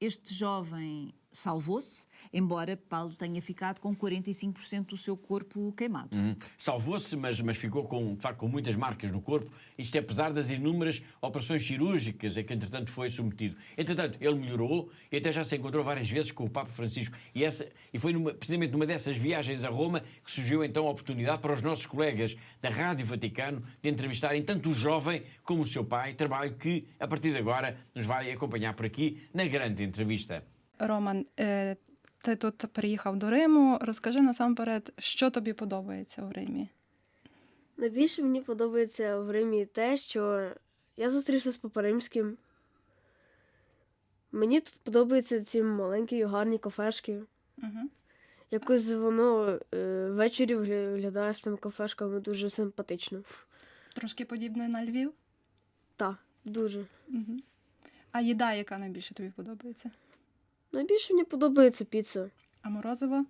Este jovem salvou-se, embora Paulo tenha ficado com 45% do seu corpo queimado. Salvou-se, mas ficou de facto com muitas marcas no corpo, isto é, apesar das inúmeras operações cirúrgicas a que entretanto foi submetido. Entretanto, ele melhorou e até já se encontrou várias vezes com o Papa Francisco. E foi precisamente numa dessas viagens a Roma que surgiu então a oportunidade para os nossos colegas da Rádio Vaticano de entrevistarem tanto o jovem como o seu pai, trabalho que, a partir de agora, nos vai acompanhar por aqui na grande entrevista. Роман, ти тут приїхав до Риму. Розкажи насамперед, що тобі подобається в Римі? Найбільше мені подобається в Римі те, що я зустрівся з Папою Римським. Мені тут подобаються ці маленькі гарні кафешки. Якось воно ввечері виглядає з тими кафешками дуже симпатично. Трошки подібне на Львів? Так, дуже. А їда, яка найбільше тобі подобається? Найбільше мені подобається піца. А морозиво?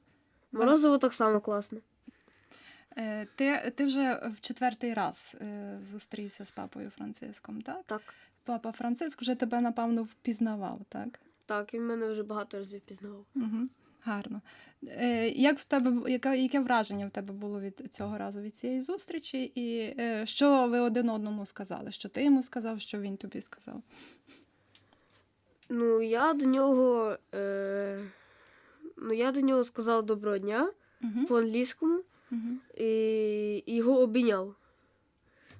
Морозиво так само класне. Ти вже в 4-й раз зустрівся з Папою Франциском, так? Так. Папа Франциск вже тебе, напевно, впізнавав, так? Так, він мене вже багато разів впізнавав. Гарно. Як в тебе, яке враження в тебе було від цього разу, від цієї зустрічі? І що ви один одному сказали? Що ти йому сказав, що він тобі сказав? Я до нього сказав доброго дня по-англійському і його обійняв.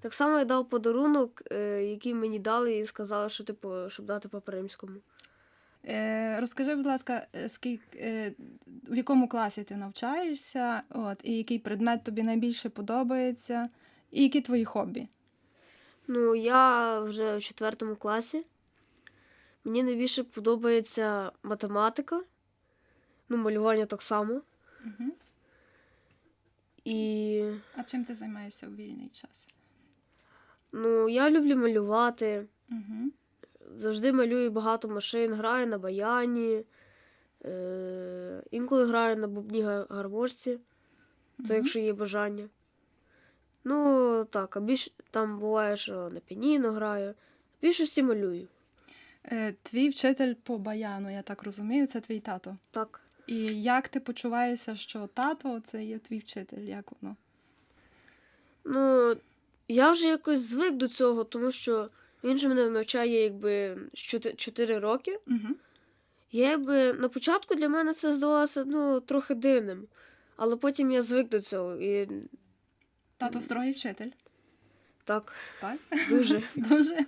Так само я дав подарунок, який мені дали, і сказали, що щоб дати Папі Римському. Розкажи, будь ласка, в якому класі ти навчаєшся, і який предмет тобі найбільше подобається, і які твої хобі? Я вже в 4 класі. Мені найбільше подобається математика, малювання так само. А чим ти займаєшся у вільний час? Я люблю малювати. Завжди малюю багато машин, граю на баяні, інколи граю на бубній гармошці, то якщо є бажання. Так, а там буває, що на піаніно граю, в більшості малюю. Твій вчитель по баяну, я так розумію, це твій тато? Так. І як ти почуваєшся, що тато – це є твій вчитель? Як воно? Я вже якось звик до цього, тому що він же мене навчає з 4 роки. Я на початку для мене це здавалося трохи дивним, але потім я звик до цього. Тато строгий вчитель? Так. Так? Дуже. Дуже?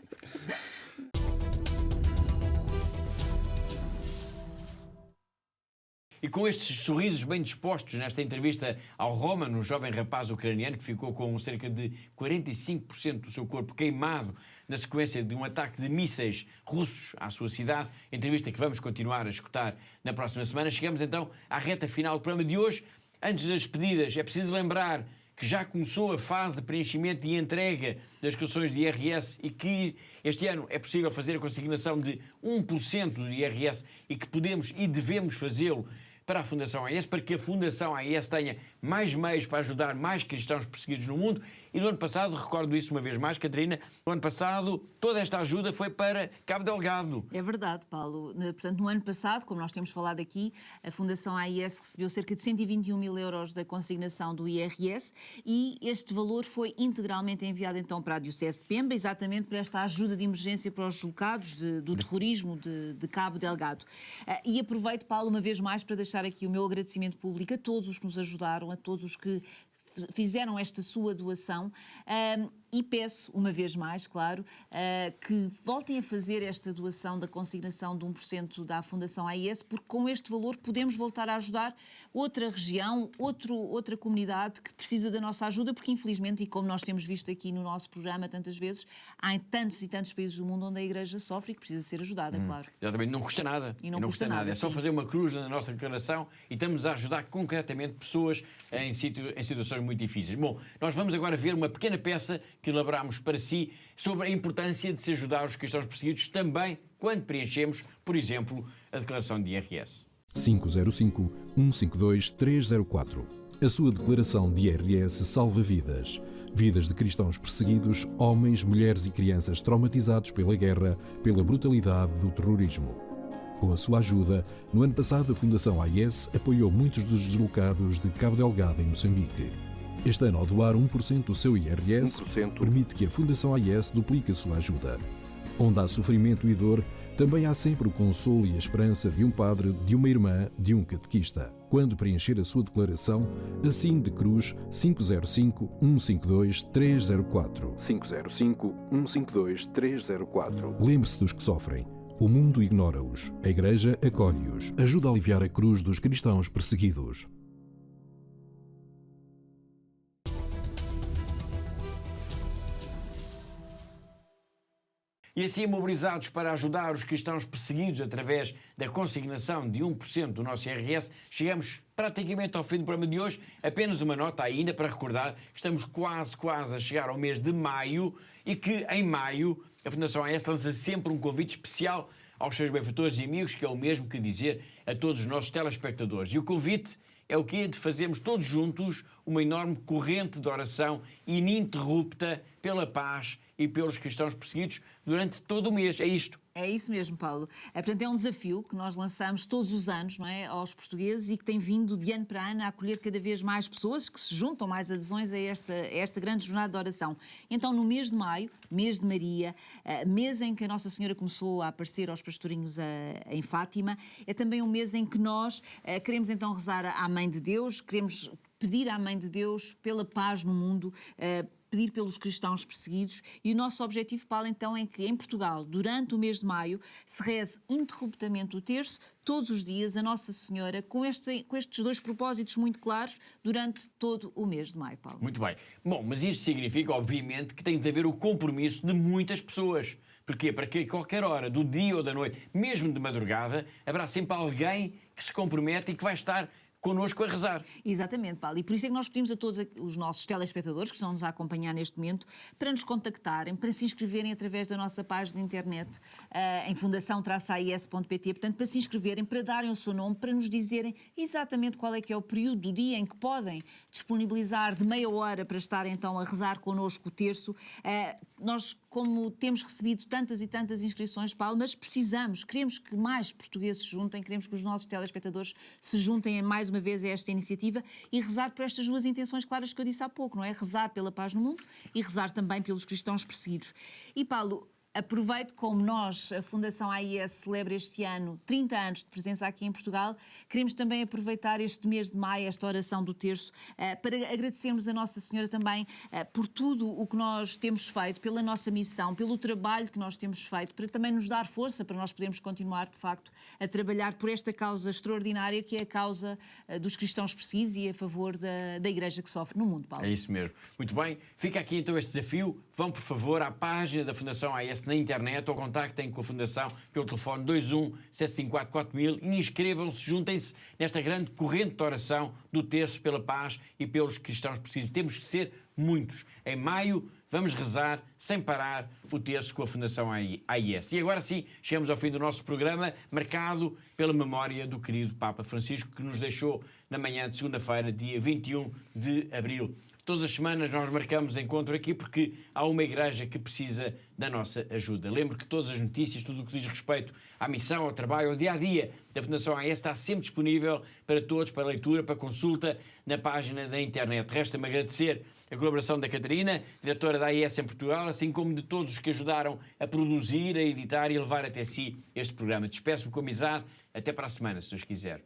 E com estes sorrisos bem dispostos nesta entrevista ao Roman, um jovem rapaz ucraniano que ficou com cerca de 45% do seu corpo queimado na sequência de um ataque de mísseis russos à sua cidade, entrevista que vamos continuar a escutar na próxima semana. Chegamos então à reta final do programa de hoje. Antes das despedidas, é preciso lembrar que já começou a fase de preenchimento e entrega das declarações de IRS e que este ano é possível fazer a consignação de 1% do IRS e que podemos e devemos fazê-lo para a Fundação AES, para que a Fundação AES tenha mais meios para ajudar mais cristãos perseguidos no mundo. E no ano passado, recordo isso uma vez mais, Catarina, no ano passado toda esta ajuda foi para Cabo Delgado. É verdade, Paulo. Portanto, no ano passado, como nós temos falado aqui, a Fundação AES recebeu cerca de 121 mil euros da consignação do IRS e este valor foi integralmente enviado então para a Diocese de Pemba, exatamente para esta ajuda de emergência para os deslocados do terrorismo de Cabo Delgado. E aproveito, Paulo, uma vez mais para deixar aqui o meu agradecimento público a todos os que nos ajudaram, a todos os que fizeram esta sua doação e peço, uma vez mais, claro, que voltem a fazer esta doação da consignação de 1% da Fundação AES, porque com este valor podemos voltar a ajudar outra região, outra comunidade que precisa da nossa ajuda, porque infelizmente, e como nós temos visto aqui no nosso programa tantas vezes, há em tantos e tantos países do mundo onde a Igreja sofre e que precisa ser ajudada, claro. Exatamente, não custa nada. E não custa nada. É só fazer uma cruz na nossa declaração e estamos a ajudar concretamente pessoas em situações muito difíceis. Bom, nós vamos agora ver uma pequena peça que elaborámos para si sobre a importância de se ajudar os cristãos perseguidos também quando preenchemos, por exemplo, a declaração de IRS. 505-152-304. A sua declaração de IRS salva vidas. Vidas de cristãos perseguidos, homens, mulheres e crianças traumatizados pela guerra, pela brutalidade do terrorismo. Com a sua ajuda, no ano passado a Fundação AES apoiou muitos dos deslocados de Cabo Delgado em Moçambique. Este ano, ao doar 1% do seu IRS, permite que a Fundação AES duplique a sua ajuda. Onde há sofrimento e dor, também há sempre o consolo e a esperança de um padre, de uma irmã, de um catequista. Quando preencher a sua declaração, assine de cruz 505-152-304. 505-152-304. Lembre-se dos que sofrem. O mundo ignora-os. A Igreja acolhe-os. Ajuda a aliviar a cruz dos cristãos perseguidos. E assim, mobilizados para ajudar os cristãos perseguidos através da consignação de 1% do nosso IRS, chegamos praticamente ao fim do programa de hoje. Apenas uma nota ainda para recordar que estamos quase a chegar ao mês de maio e que em maio a Fundação AES lança sempre um convite especial aos seus benfeitores e amigos, que é o mesmo que dizer a todos os nossos telespectadores. E o convite é o quê? De fazermos todos juntos uma enorme corrente de oração ininterrupta pela paz e pelos cristãos perseguidos durante todo o mês. É isto. É isso mesmo, Paulo. Portanto, é um desafio que nós lançamos todos os anos, não é, aos portugueses e que tem vindo de ano para ano a acolher cada vez mais pessoas que se juntam, mais adesões a esta grande jornada de oração. Então, no mês de maio, mês de Maria, mês em que a Nossa Senhora começou a aparecer aos pastorinhos em Fátima, é também um mês em que nós queremos então rezar à Mãe de Deus, queremos pedir à Mãe de Deus pela paz no mundo, pedir pelos cristãos perseguidos, e o nosso objetivo, Paulo, então, é que em Portugal, durante o mês de maio, se reze interruptamente o terço, todos os dias, a Nossa Senhora, com estes dois propósitos muito claros, durante todo o mês de maio, Paulo. Muito bem. Bom, mas isto significa, obviamente, que tem de haver o compromisso de muitas pessoas. Porquê? Para que a qualquer hora do dia ou da noite, mesmo de madrugada, haverá sempre alguém que se compromete e que vai estar connosco a rezar. Exatamente, Paulo. E por isso é que nós pedimos a todos os nossos telespectadores que estão-nos a acompanhar neste momento para nos contactarem, para se inscreverem através da nossa página de internet em fundação-ais.pt, portanto, para se inscreverem, para darem o seu nome, para nos dizerem exatamente qual é que é o período do dia em que podem disponibilizar de meia hora para estar então a rezar connosco o terço. Nós, como temos recebido tantas e tantas inscrições, Paulo, mas queremos que mais portugueses se juntem, queremos que os nossos telespectadores se juntem mais uma vez a esta iniciativa e rezar por estas duas intenções claras que eu disse há pouco, não é? Rezar pela paz no mundo e rezar também pelos cristãos perseguidos. E, Paulo, Aproveito, como nós, a Fundação AIS, celebra este ano 30 anos de presença aqui em Portugal, queremos também aproveitar este mês de maio, esta oração do terço, para agradecermos a Nossa Senhora também por tudo o que nós temos feito, pela nossa missão, pelo trabalho que nós temos feito, para também nos dar força, para nós podermos continuar, de facto, a trabalhar por esta causa extraordinária, que é a causa dos cristãos perseguidos e a favor da Igreja que sofre no mundo, Paulo. É isso mesmo. Muito bem. Fica aqui então este desafio. Vão, por favor, à página da Fundação AIS na internet ou contactem com a Fundação pelo telefone 21 754 4000 e inscrevam-se, juntem-se nesta grande corrente de oração do terço pela paz e pelos cristãos perseguidos. Temos que ser muitos. Em maio vamos rezar sem parar o terço com a Fundação AIS. E agora sim, chegamos ao fim do nosso programa, marcado pela memória do querido Papa Francisco, que nos deixou na manhã de segunda-feira, dia 21 de abril. Todas as semanas nós marcamos encontro aqui porque há uma igreja que precisa da nossa ajuda. Lembro que todas as notícias, tudo o que diz respeito à missão, ao trabalho, ao dia-a-dia da Fundação AIS está sempre disponível para todos, para leitura, para consulta na página da internet. Resta-me agradecer a colaboração da Catarina, diretora da AIS em Portugal, assim como de todos os que ajudaram a produzir, a editar e a levar até si este programa. Despeço-me com amizade. Até para a semana, se Deus quiser.